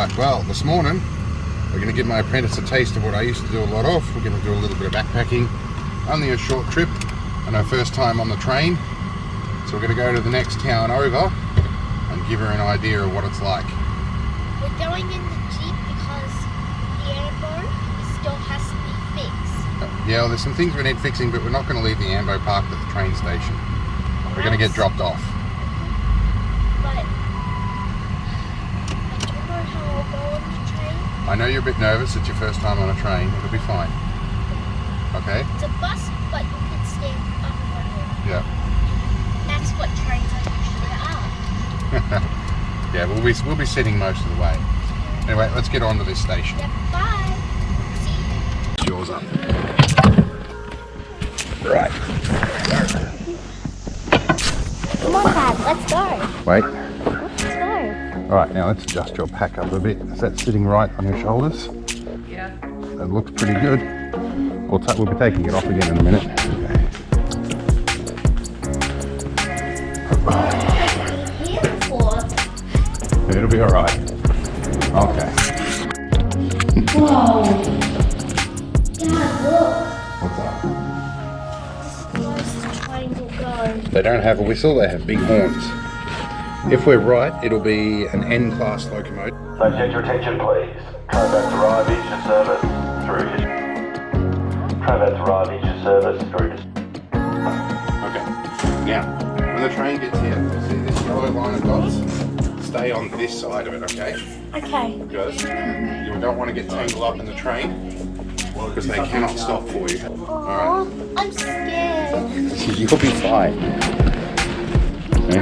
Right, well, this morning we're going to give my apprentice a taste of what I used to do a lot of. We're going to do a little bit of backpacking, only a short trip, and our first time on the train. So we're going to go to the next town over and give her an idea of what it's like. We're going in the Jeep because the ambo still has to be fixed. Yeah, well, there's some things we need fixing, but we're not going to leave the ambo parked at the train station. We're going to get dropped off. But I don't know how I'll go on the train. I know you're a bit nervous. It's your first time on a train. It'll be fine. Okay? It's a bus, but you can stand up on it. Yeah. That's what trains are usually are. Yeah, we'll be sitting most of the way. Anyway, let's get on to this station. Yeah, bye. See you. It's yours up. Right. Come on, Dad. Let's go. Wait. Let's go. All right, now let's adjust your pack up a bit. Is that sitting right on your shoulders? Yeah. That looks pretty good. We'll be taking it off again in a minute. Okay. It'll be all right. Okay. Whoa. Dad, look. What's up? Where's the train will go? They don't have a whistle, they have big horns. If we're right, it'll be an N-class locomotive. Subject your attention, please. Train's arrived each your service through his... Train's arrived each your service through his... Okay. Now, when the train gets here, see this yellow line of dots? Stay on this side of it, okay? Okay. Because you don't want to get tangled up in the train because they cannot stop for you. Alright. I'm scared. You'll be fine.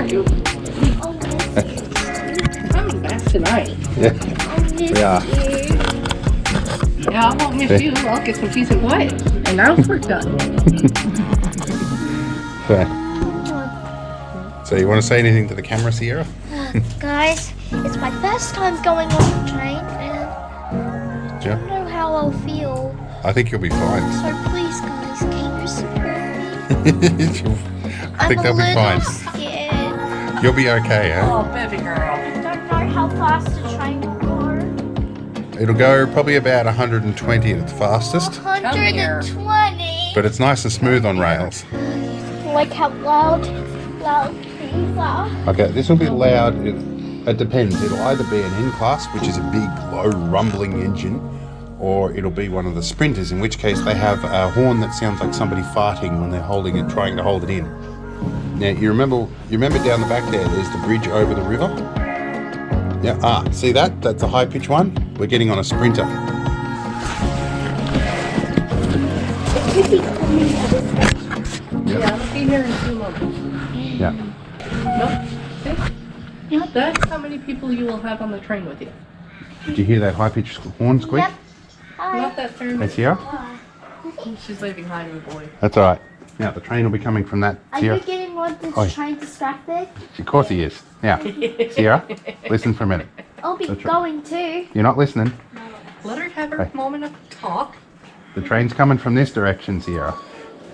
You coming back tonight. Yeah. We are. Yeah, I won't miss you. I'll get some peace and quiet. And I'm forgotten. So you want to say anything to the camera, Sierra? Guys, it's my first time going on the train and I don't know how I'll feel. I think you'll be fine. So please, guys, can you support me? I think they'll be fine. I'm a little scared. You'll be okay, huh? Oh, baby girl. I don't know how fast the train will go. It'll go probably about 120 at the fastest, 120. but it's nice and smooth on rails. Like how loud things are. Okay, this will be loud. It depends. It'll either be an N-class, which is a big, low, rumbling engine, or it'll be one of the sprinters, in which case they have a horn that sounds like somebody farting when they're holding it, trying to hold it in. Now, you remember down the back there's the bridge over the river? Yeah, see that? That's a high-pitched one. We're getting on a sprinter. Yeah, I'll be here in 2 moments. Yeah. Nope. Okay. Yeah, that's how many people you will have on the train with you. Did you hear that high-pitched horn squeak? Yep. Hi. Not that turn. Hey, Sierra? She's leaving hi to a boy. That's all right. Now, the train will be coming from that. Are Sierra? you getting one that's Oi. train distracted? Of course he is. Now, Sierra, listen for a minute. I'll be That's right. going too. You're not listening. Let her have her Hey. moment of talk. The train's coming from this direction, Sierra.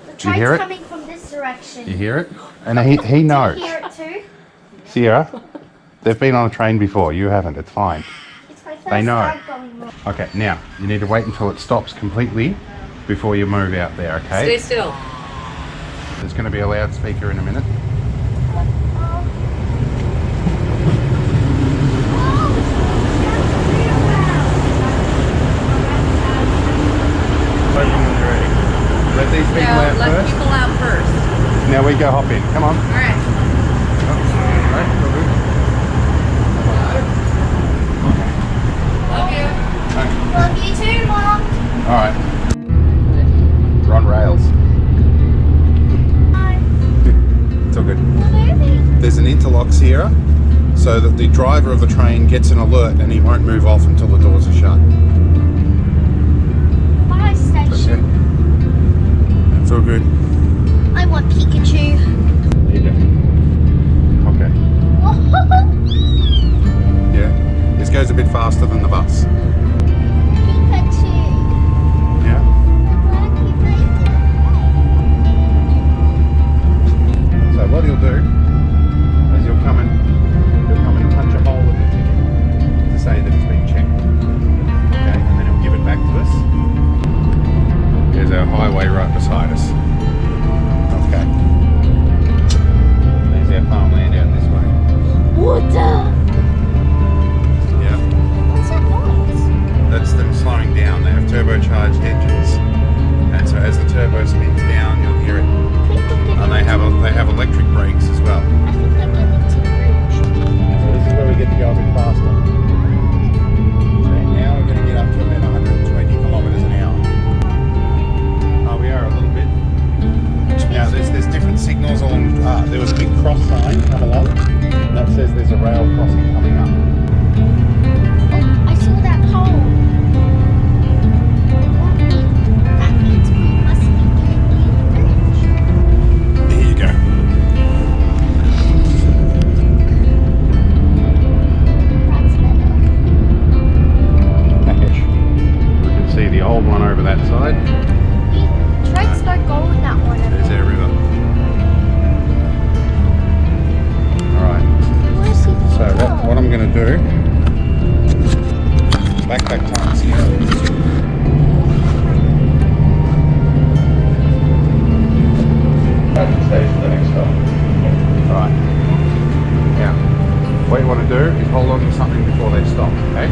The Do you hear train's it? coming from this direction. You hear it? And he knows. You hear it too? Sierra, they've been on a train before. You haven't. It's fine. It's my first They know. time going on. Okay, now, you need to wait until it stops completely before you move out there, okay? Stay still. There's going to be a loudspeaker in a minute. Open when you're ready. Let these people Yeah, out let first. people out first. Now we go hop in. Come on. All right. Right, all good. Love you. Love you too, Mom. All right. We're on rails. Hi. It's all good. We're moving. There's an interlock, Sierra, so that the driver of the train gets an alert and he won't move off until the doors are shut. Bye, station. Okay. That's all good. I want Pikachu. There you go. Okay. Yeah. This goes a bit faster than the bus. Pikachu. Yeah. So what he'll do is he'll come and punch a hole in the ticket to say that it's been checked. different signals along. There was a big cross sign come along, and that says there's a rail crossing coming up. Oh, I saw that pole. That means we must be near the bridge. There you go. That's better. We can see the old one over that side. Trains don't go in that one. There's our river. Alright, so what I'm going to do, backpack time's here. Stay for the next stop. Alright, now what you want to do is hold on to something before they stop, okay?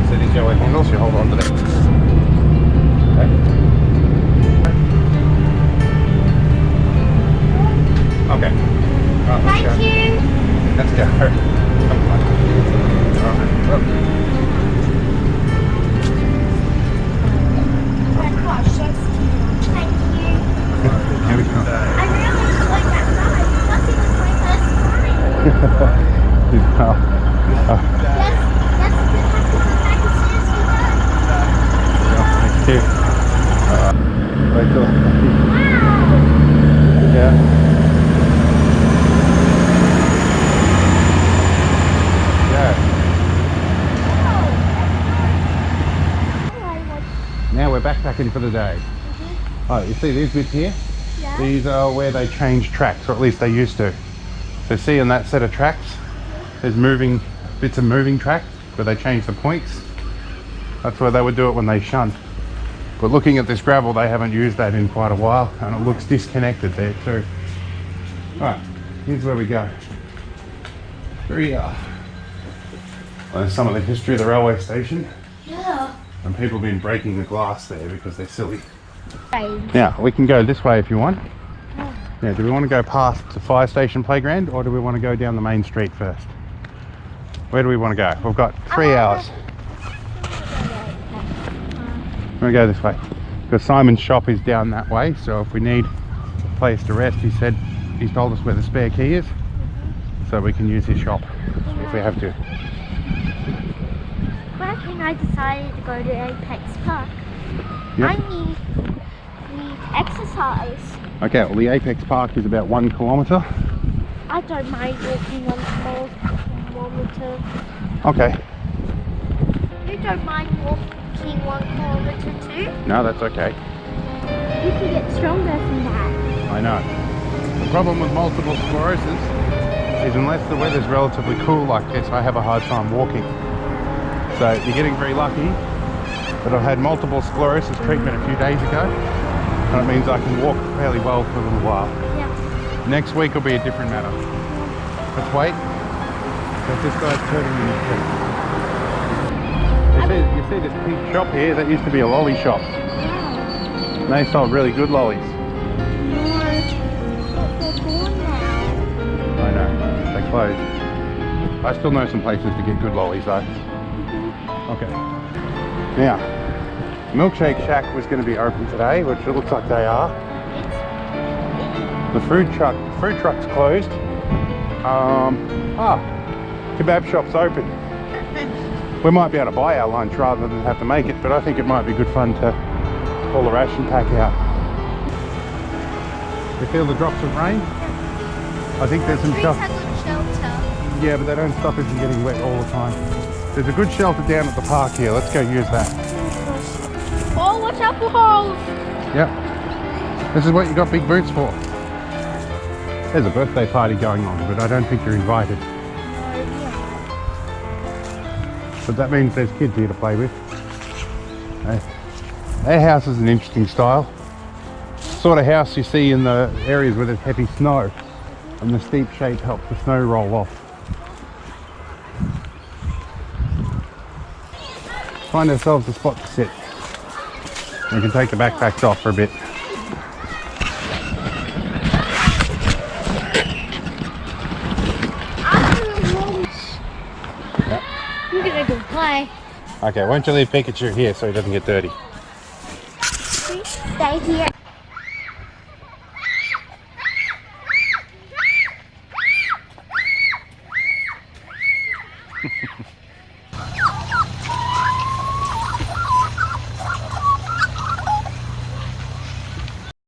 So these yellow handles, you hold on to them. Okay? Okay. Right, let's go. Thank you. Let's go. Come on. Alright. Thank you. Here we go. I really enjoyed that ride. Plus it was my first time. Yes, you have to come back as soon as you go. Thank you. Wait till yeah. Now we're backpacking for the day. Oh, you see these bits here? Yeah. These are where they change tracks, or at least they used to. So see in that set of tracks, there's moving bits of moving track where they change the points. That's where they would do it when they shunt. But looking at this gravel, they haven't used that in quite a while, and it looks disconnected there too. Alright, here's where we go. Here we are. Well, there's some of the history of the railway station. Yeah. And people have been breaking the glass there because they're silly. Now, we can go this way if you want. Yeah, do we want to go past the fire station playground, or do we want to go down the main street first? Where do we want to go? We've got 3 hours. We're going to go this way. Because Simon's shop is down that way, so if we need a place to rest, he's told us where the spare key is. So we can use his shop if we have to. Back when I decided to go to Apex Park, Yep. I need exercise. Okay, well the Apex Park is about 1 kilometre. I don't mind walking 1 kilometre. Okay. You don't mind walking 1 kilometre too? No, that's okay. You can get stronger from that. I know. The problem with multiple sclerosis is unless the weather's relatively cool like this, I have a hard time walking. So you're getting very lucky that I've had multiple sclerosis treatment a few days ago, and it means I can walk fairly well for a little while. Yes. Next week will be a different matter. Let's wait. Because this guy's turning in the street. You see this pink shop here? That used to be a lolly shop. Yeah. And they sold really good lollies. No, but they're gone now. I know, they closed. I still know some places to get good lollies though. Okay. Now, Milkshake Shack was going to be open today, which it looks like they are. The food truck's closed. Kebab shop's open. We might be able to buy our lunch rather than have to make it, but I think it might be good fun to pull the ration pack out. You feel the drops of rain? I think there's some Trees stuff. have good shelter. Yeah, but they don't stop us from getting wet all the time. There's a good shelter down at the park here. Let's go use that. Oh, watch out for holes! Yep. This is what you got big boots for. There's a birthday party going on, but I don't think you're invited. But that means there's kids here to play with. Our house is an interesting style. Sort of house you see in the areas where there's heavy snow, and the steep shape helps the snow roll off. Find ourselves a spot to sit. We can take the backpacks off for a bit. You're gonna go play. Okay, why don't you leave Pikachu here so he doesn't get dirty? Stay here.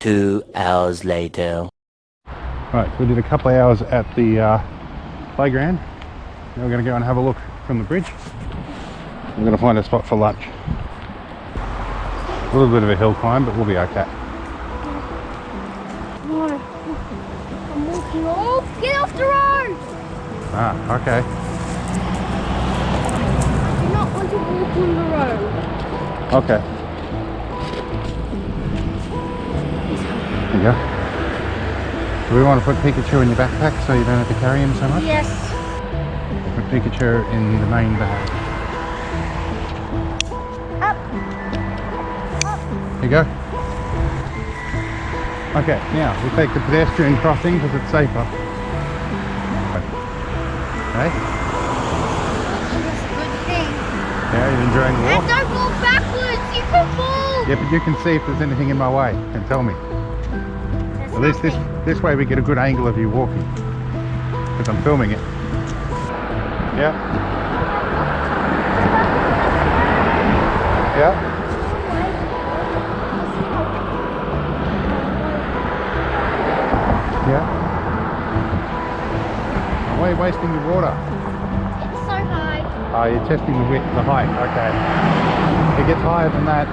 2 hours later. Right, so we did a couple of hours at the playground. Now we're going to go and have a look from the bridge. We're going to find a spot for lunch. A little bit of a hill climb, but we'll be okay. I'm walking off. Get off the road! Ah, okay. I do not want to walk on the road. Okay. There you go. Do we want to put Pikachu in your backpack so you don't have to carry him so much? Yes. Put Pikachu in the main bag. Up. There you go. Okay, now we take the pedestrian crossing because it's safer. Okay? That's a good thing. Yeah, you enjoying the And walk? don't walk backwards. You can fall. Yeah, but you can see if there's anything in my way and tell me. There's At least nothing. this way we get a good angle of you walking. Because I'm filming it. Yeah. Yeah. Yeah. Why are you wasting your water? It's so high. Oh, you're testing the width, the height. Okay. It gets higher than that.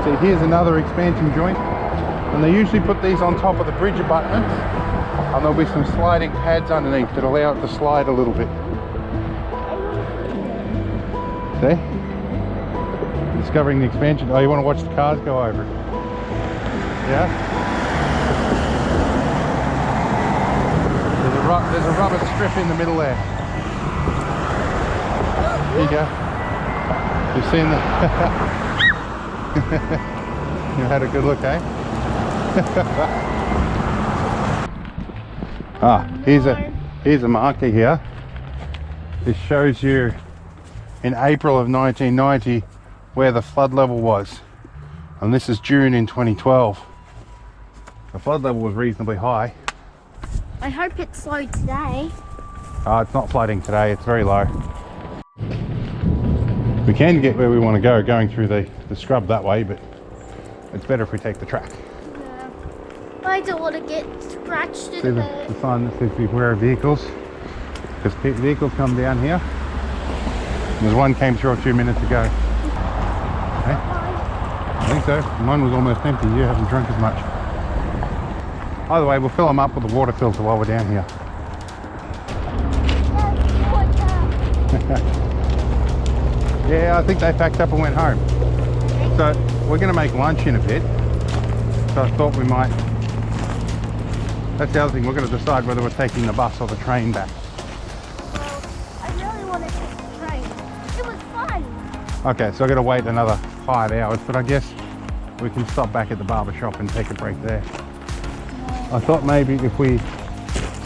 See, here's another expansion joint. And they usually put these on top of the bridge abutments. And there'll be some sliding pads underneath that allow it to slide a little bit. See? Discovering the expansion. Oh, you want to watch the cars go over it? Yeah? There's a rubber strip in the middle there. Here you go. You've seen the... You had a good look, eh? Here's a marker here. This shows you in April of 1990 where the flood level was, and this is June in 2012. The flood level was reasonably high. I hope it's slow today. It's not flooding today, it's very low. We can get where we want to go going through the scrub that way, but it's better if we take the track. Yeah. I don't want to get scratched See in the the... sign that says beware of vehicles, because vehicles come down here. There's one came through a few minutes ago. Okay? I think so. Mine was almost empty. You haven't drunk as much. Either way, we'll fill them up with a water filter while we're down here. Yeah, I think they packed up and went home. So we're going to make lunch in a bit. So I thought we might... That's the other thing. We're going to decide whether we're taking the bus or the train back. Well, I really want to take the train. It was fun. Okay, so I've got to wait another 5 hours, but I guess we can stop back at the barber shop and take a break there. I thought maybe if we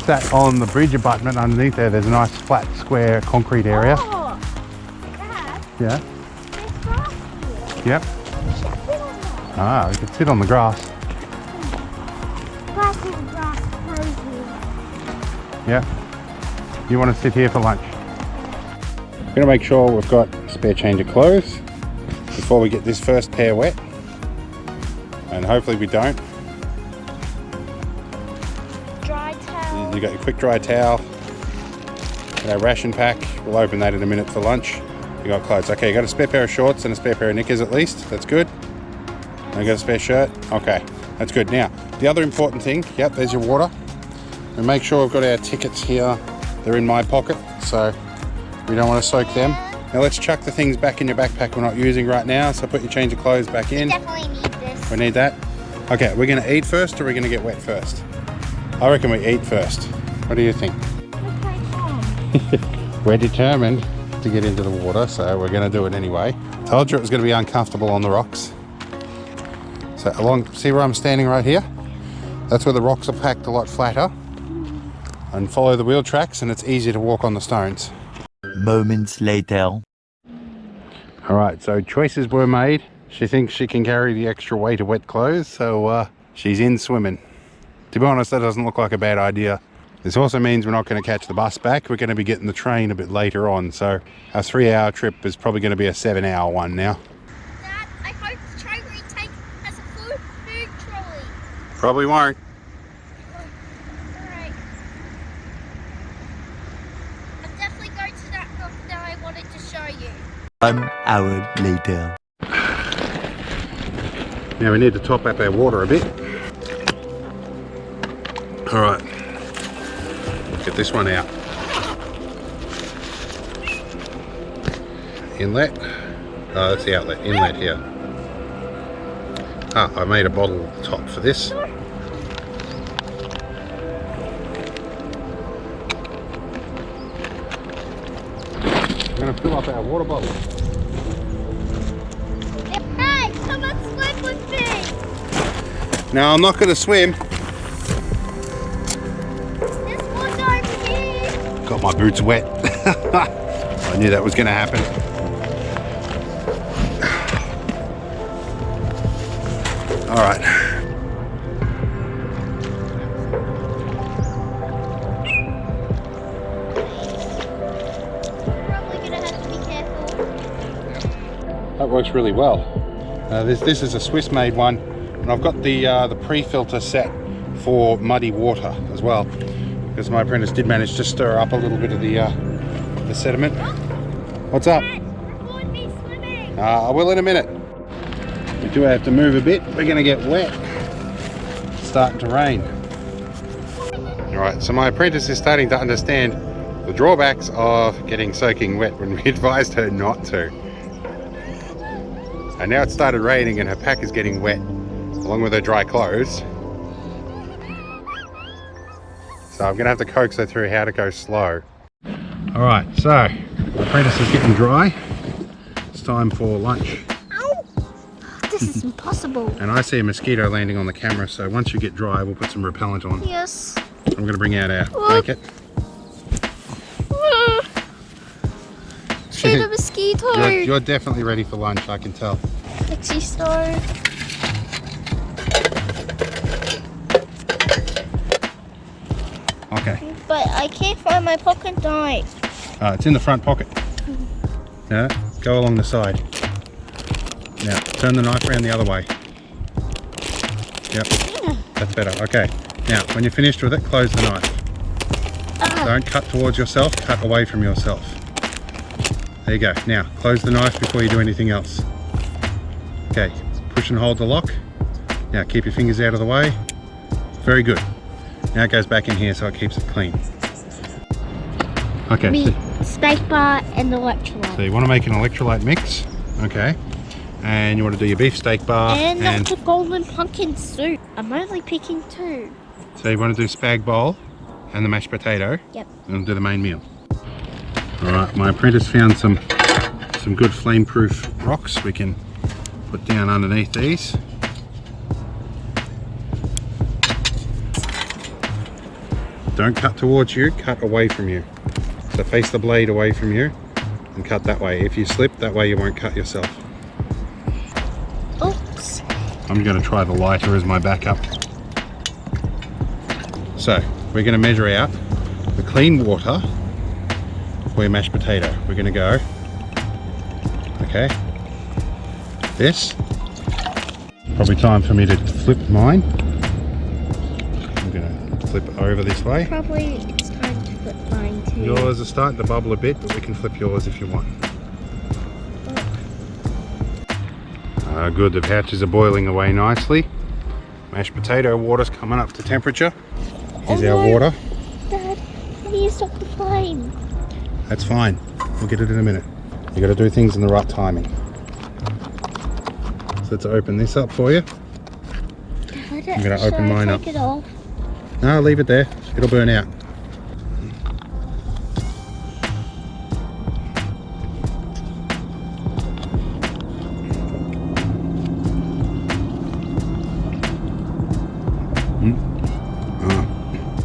sat on the bridge abutment underneath there, there's a nice flat square concrete area. Oh, Dad, Yeah. there's grass here. Yep. We should sit on that. Ah, we could sit on the grass. Grass is grass frozen. Yeah. You want to sit here for lunch? We're going to make sure we've got a spare change of clothes before we get this first pair wet. And hopefully we don't. Dry towel. You got your quick dry towel. And our ration pack. We'll open that in a minute for lunch. You got clothes. Okay, you got a spare pair of shorts and a spare pair of knickers at least. That's good. And you got a spare shirt. Okay, that's good. Now, the other important thing, yep, there's your water. And make sure we've got our tickets here. They're in my pocket, so we don't want to soak them. Now let's chuck the things back in your backpack we're not using right now. So put your change of clothes back in. Definitely need this. We need that. Okay, we're going to eat first or we're going to get wet first? I reckon we eat first. What do you think? Okay, Tom. We're determined to get into the water, so we're going to do it anyway. Told you it was going to be uncomfortable on the rocks. So see where I'm standing right here? That's where the rocks are packed a lot flatter. And follow the wheel tracks and it's easier to walk on the stones. Moments later. Alright, so choices were made. She thinks she can carry the extra weight of wet clothes, so she's in swimming. To be honest, that doesn't look like a bad idea. This also means we're not going to catch the bus back. We're going to be getting the train a bit later on. So our 3-hour trip is probably going to be a 7-hour one now. Dad, I hope the train we take has a food Probably won't. Alright. I'm definitely going to that rock that I wanted to show you. 1 hour later. Now we need to top up our water a bit. Alright. Get this one out. Inlet. Oh, that's the outlet. Inlet here. Ah, I made a bottle top for this. I'm going to fill up our water bottle. Hey, come and swim with me. No, I'm not going to swim. There's water over here. Got my boots wet. I knew that was going to happen. All right. Probably gonna have to be careful. That works really well. This is a Swiss-made one, and I've got the pre-filter set for muddy water as well, because my apprentice did manage to stir up a little bit of the sediment. What's up? I'm going to be swimming. I will in a minute. We do have to move a bit. We're going to get wet. It's starting to rain. Alright, so my apprentice is starting to understand the drawbacks of getting soaking wet when we advised her not to. And now it started raining and her pack is getting wet, along with her dry clothes. So I'm going to have to coax her through how to go slow. Alright, so my apprentice is getting dry. It's time for lunch. This is impossible. And I see a mosquito landing on the camera, so once you get dry, we'll put some repellent on. Yes. I'm going to bring out our blanket. See the mosquito. You're definitely ready for lunch, I can tell. Pixie stove. Okay. But I can't find my pocket knife. It's in the front pocket. Yeah, go along the side. Now, turn the knife around the other way. Yep, that's better. Okay. Now, when you're finished with it, close the knife. Don't cut towards yourself, cut away from yourself. There you go. Now, close the knife before you do anything else. Okay, push and hold the lock. Now, keep your fingers out of the way. Very good. Now it goes back in here so it keeps it clean. Okay. Steak bar and electrolyte. So you want to make an electrolyte mix. Okay. And you want to do your beef steak bar And not the golden pumpkin soup. I'm only picking 2. So you want to do spag bowl and the mashed potato. Yep. And we'll do the main meal. Alright, my apprentice found some good flame-proof rocks we can put down underneath these. Don't cut towards you, cut away from you. So face the blade away from you and cut that way. If you slip, that way you won't cut yourself. Oops. I'm going to try the lighter as my backup. So we're going to measure out the clean water for your mashed potato. We're going to go, okay, this. Probably time for me to flip mine. I'm going to flip it over this way. Probably it's time to flip mine too. Yours is starting to bubble a bit, but we can flip yours if you want. Good, the pouches are boiling away nicely. Mashed potato water's coming up to temperature. Here's our water. Dad, I need to stop the flame. That's fine. We'll get it in a minute. You got to do things in the right timing. So let's open this up for you. Dad, I'm going to open mine up. Take it off? No, leave it there. It'll burn out.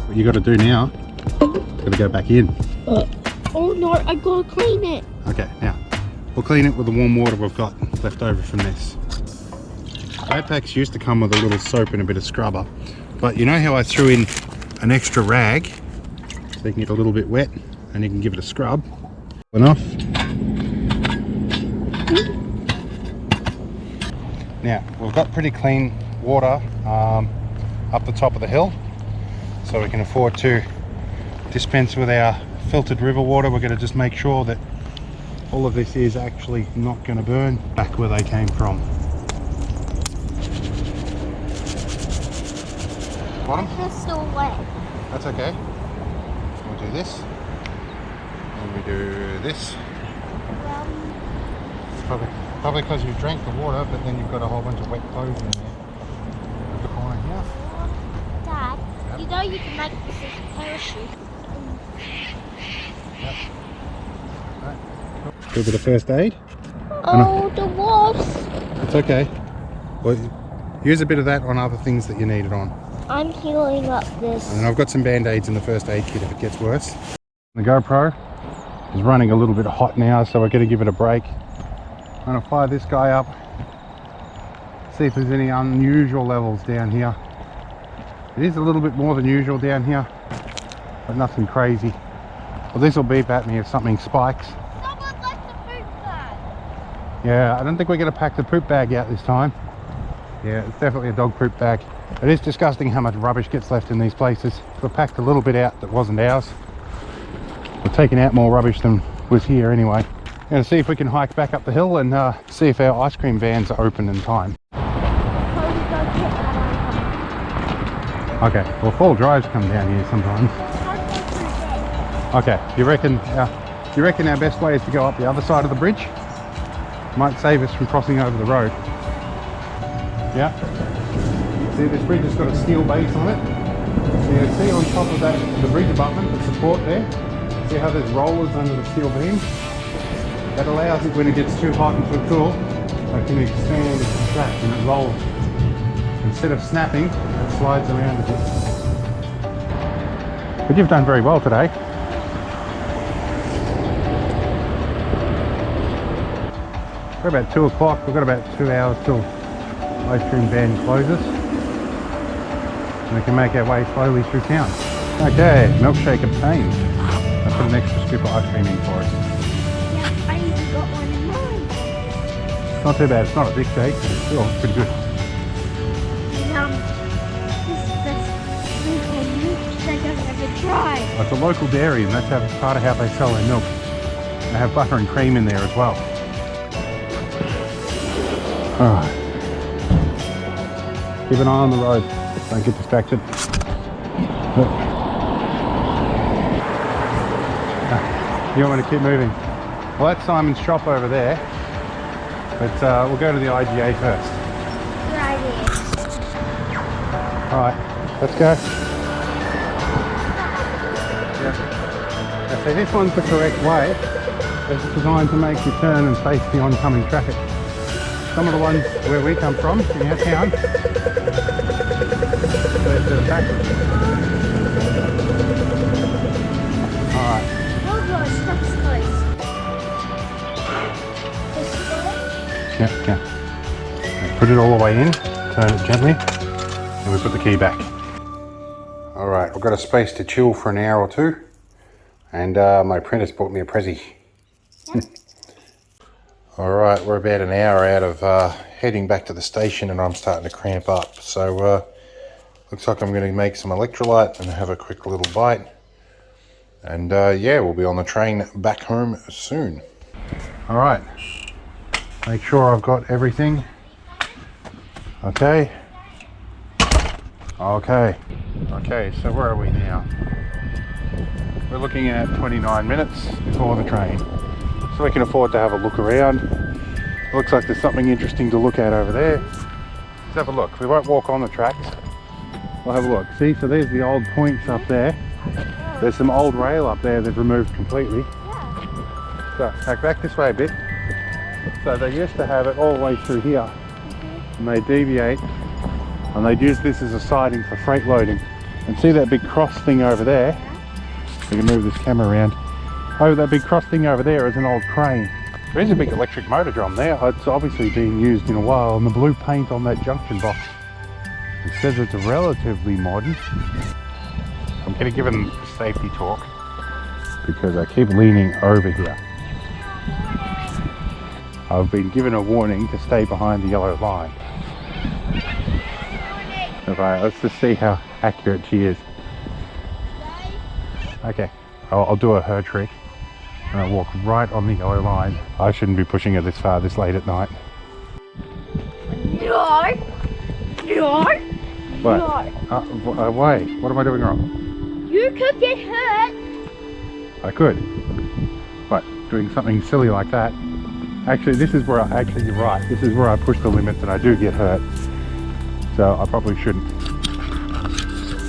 What you got to do now, got to go back in. Oh no, I gotta clean it. Okay, now we'll clean it with the warm water we've got left over from this. Backpacks used to come with a little soap and a bit of scrubber, but you know how I threw in an extra rag so you can get a little bit wet and you can give it a scrub? Enough. Now we've got pretty clean water. up the top of the hill, so we can afford to dispense with our filtered river water. We're going to just make sure that all of this is actually not going to burn back where they came from. Bottom? It's still wet. That's okay. We'll do this. And we do this. It's probably because you drank the water, but then you've got a whole bunch of wet clothes in there. The corner here. Dad, Yep. you know you can make this as a parachute. Yep. Right. A little bit of first aid. Oh, the wasp. It's okay. Well, use a bit of that on other things that you need it on. I'm healing up this. And I've got some band-aids in the first aid kit if it gets worse. The GoPro is running a little bit hot now, so we're going to give it a break. I'm going to fire this guy up, see if there's any unusual levels down here. It is a little bit more than usual down here, but nothing crazy. Well, this will beep at me if something spikes. Someone left the poop bag. Yeah, I don't think we're going to pack the poop bag out this time. Yeah, it's definitely a dog poop bag. It is disgusting how much rubbish gets left in these places. We've packed a little bit out that wasn't ours. We've taken out more rubbish than was here anyway. Going to see if we can hike back up the hill and see if our ice cream vans are open in time. Okay, well, fall drives come down here sometimes. Okay, you reckon our best way is to go up the other side of the bridge? Might save us from crossing over the road. Yeah. See, this bridge has got a steel base on it. So you can see on top of that, the bridge abutment, the support there. See how there's rollers under the steel beam? That allows it, when it gets too hot and too cool, it can expand and contract and it rolls. Instead of snapping, it slides around a bit. But you've done very well today. We're about 2 o'clock. We've got about 2 hours till ice cream van closes. And we can make our way slowly through town. Okay, milkshake obtained. I put an extra scoop of ice cream in for us. Yeah, I even got one in mine. It's not too bad. It's not a big shake, but it's still pretty good. This is the best milkshake I've ever tried. It's a local dairy, and that's part of how they sell their milk. They have butter and cream in there as well. Alright. Keep an eye on the road. Don't get distracted. You want me to keep moving? Well, that's Simon's shop over there. But we'll go to the IGA first. Right here. Alright, let's go. Yeah. Now, see, this one's the correct way. It's designed to make you turn and face the oncoming traffic. Some of the ones where we come from, in our town, they're backwards. Alright. Oh gosh, that's close. This way? Yeah. Put it all the way in, turn it gently, and we put the key back. Alright, we've got a space to chill for an hour or two, and my apprentice bought me a Prezi. Alright, we're about an hour out of heading back to the station, and I'm starting to cramp up. So looks like I'm going to make some electrolyte and have a quick little bite. And yeah, we'll be on the train back home soon. Alright, make sure I've got everything. Okay, so where are we now? We're looking at 29 minutes before the train. So we can afford to have a look around. Looks like there's something interesting to look at over there. Let's have a look. We won't walk on the tracks. We'll have a look. See, so there's the old points up there. There's some old rail up there they've removed completely. So, back this way a bit. So they used to have it all the way through here. And they deviate. And they'd use this as a siding for freight loading. And see that big cross thing over there? We can move this camera around. Oh, that big cross thing over there is an old crane. There is a big electric motor drum there. It's obviously been used in a while, and the blue paint on that junction box, it says it's relatively modern. I'm going to give them safety talk because I keep leaning over here. I've been given a warning to stay behind the yellow line. Alright, let's just see how accurate she is. Okay, I'll do a her trick. And I'll walk right on the yellow line. I shouldn't be pushing her this far this late at night. No. No. What? No. Why? What am I doing wrong? You could get hurt. I could. What? Doing something silly like that? Actually, this is where actually you're right. This is where I push the limits and I do get hurt. So I probably shouldn't.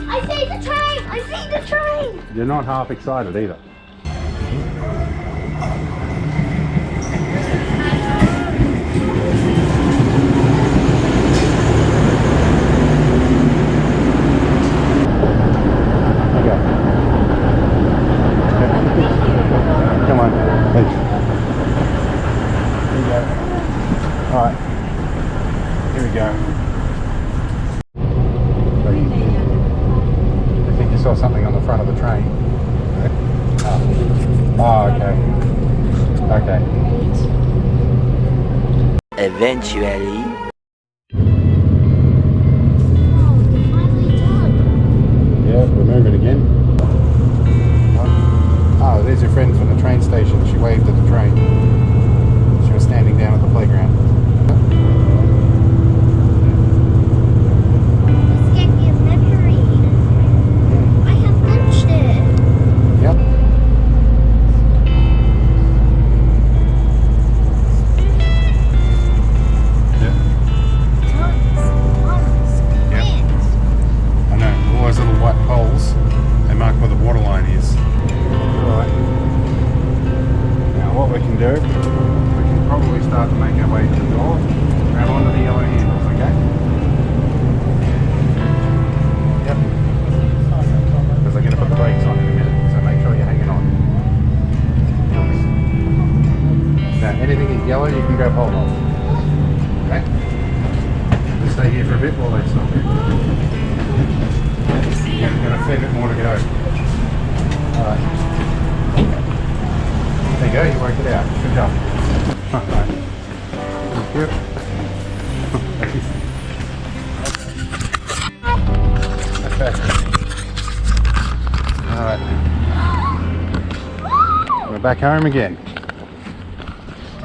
I see the train. I see the train. You're not half excited either. Come on. Hey. Here we go. Alright. Here we go. I think you saw something on the front of the train. Oh, okay. Okay. Eventually. Yeah, we're moving again. Oh, there's your friend from the train station. She waved at the train. She was standing down at the playground. Let's get me a memory. I have lunch there. Yep. Yeah. Tons. Yep. Plants. I know. All those little white poles, they mark where the water line is. Alright. Now what we can do, we can probably start to make our way to the door. Grab onto the yellow handles, okay? Yep. Because I'm going to put the brakes on in a minute, so make sure you're hanging on. Now anything in yellow you can grab hold of. Okay? Just stay here for a bit while they stop here. You've got a fair bit more to go. Alright. There you go, you worked it out. Good job. Alright. Thank you. Okay. Alright. We're back home again.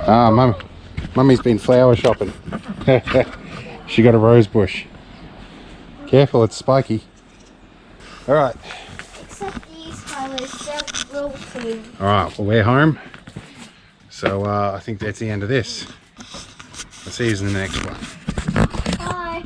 Ah, Mummy's been flower shopping. She got a rose bush. Careful, it's spiky. Alright. Except these colors, they're real cool. Alright, well we're home. So I think that's the end of this. I'll see you in the next one. Bye.